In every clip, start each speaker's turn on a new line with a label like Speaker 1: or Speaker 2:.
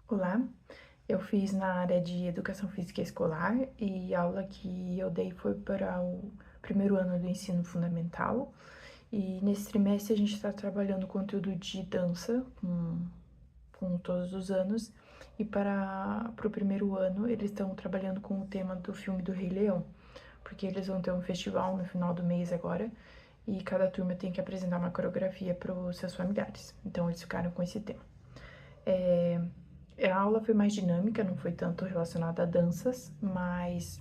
Speaker 1: Olá, eu fiz na área de Educação Física Escolar e a aula que eu dei foi para o primeiro ano do ensino fundamental. E nesse trimestre a gente está trabalhando conteúdo de dança com todos os anos. E para o primeiro ano eles estão trabalhando com o tema do filme do Rei Leão, porque eles vão ter um festival no final do mês agora e cada turma tem que apresentar uma coreografia para os seus familiares. Então eles ficaram com esse tema. A aula foi mais dinâmica, não foi tanto relacionada a danças, mas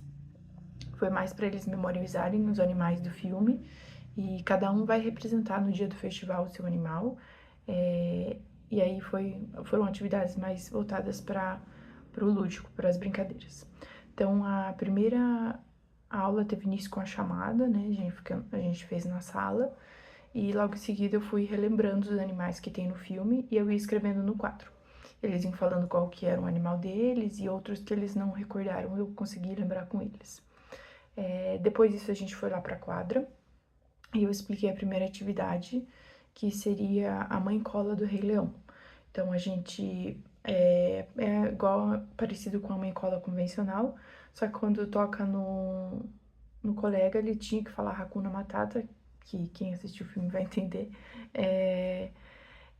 Speaker 1: foi mais para eles memorizarem os animais do filme e cada um vai representar no dia do festival o seu animal. E aí foram atividades mais voltadas para o lúdico, para as brincadeiras. Então a primeira aula teve início com a chamada, né? A gente fez na sala e logo em seguida eu fui relembrando os animais que tem no filme e eu ia escrevendo no quadro. Eles iam falando qual que era o animal deles e outros que eles não recordaram, eu consegui lembrar com eles. Depois disso a gente foi lá para a quadra e eu expliquei a primeira atividade, que seria a mãe cola do Rei Leão. Então a gente é igual, parecido com a mãe cola convencional, só que quando toca no colega ele tinha que falar Hakuna Matata, que quem assistiu o filme vai entender.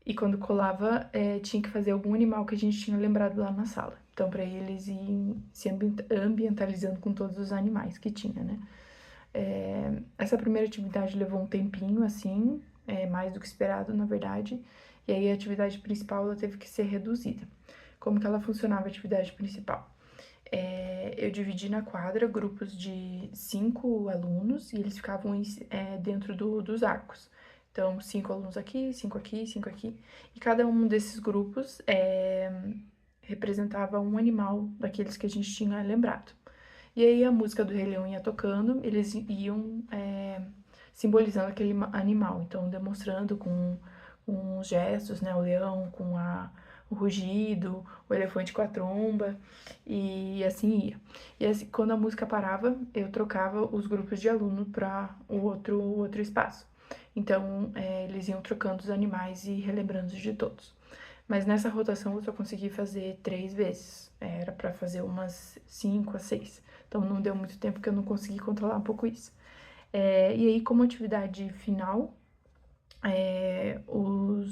Speaker 1: E quando colava, tinha que fazer algum animal que a gente tinha lembrado lá na sala. Então, para eles irem se ambientalizando com todos os animais que tinha, né? Essa primeira atividade levou um tempinho, assim, mais do que esperado, na verdade. E aí a atividade principal, ela teve que ser reduzida. Como que ela funcionava, a atividade principal? Eu dividi na quadra grupos de 5 alunos e eles ficavam dentro dos arcos. Então, 5 alunos aqui, 5 aqui, 5 aqui. E cada um desses grupos representava um animal daqueles que a gente tinha lembrado. E aí a música do Rei Leão ia tocando, eles iam simbolizando aquele animal. Então, demonstrando com os gestos, né? O leão com o rugido, o elefante com a tromba, e assim ia. E assim, quando a música parava, eu trocava os grupos de aluno para o outro espaço. Então, eles iam trocando os animais e relembrando de todos. Mas nessa rotação eu só consegui fazer 3 vezes. Era para fazer umas 5 a 6. Então não deu muito tempo que eu não consegui controlar um pouco isso. E aí, como atividade final, eu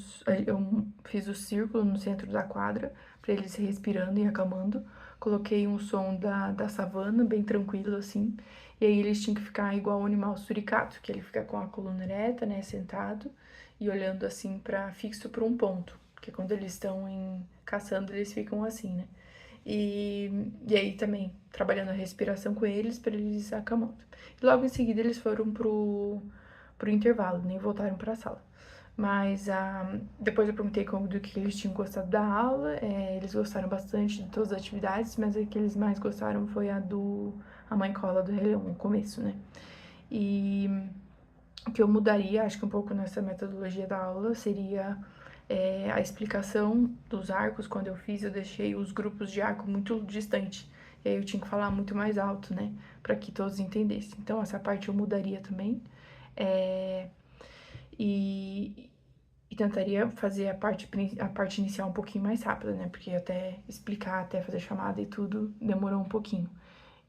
Speaker 1: fiz o círculo no centro da quadra para eles respirando e acalmando. Coloquei um som da savana, bem tranquilo assim. E aí eles tinham que ficar igual o animal suricato, que ele fica com a coluna ereta, né, sentado e olhando assim para fixo para um ponto, porque quando eles estão caçando eles ficam assim, né? E aí também trabalhando a respiração com eles para eles acalmando. E logo em seguida eles foram pro intervalo, nem voltaram para a sala. Mas depois eu perguntei do que eles tinham gostado da aula, eles gostaram bastante de todas as atividades, mas a que eles mais gostaram foi a mãe cola do Rei Leão, no começo, né? E o que eu mudaria, acho que um pouco nessa metodologia da aula, seria a explicação dos arcos. Quando eu fiz, eu deixei os grupos de arco muito distante, e aí eu tinha que falar muito mais alto, né, para que todos entendessem. Então, essa parte eu mudaria também. E tentaria fazer a parte inicial um pouquinho mais rápida, né? Porque até explicar, até fazer chamada e tudo, demorou um pouquinho.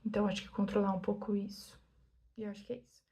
Speaker 1: Então, acho que controlar um pouco isso. E eu acho que é isso.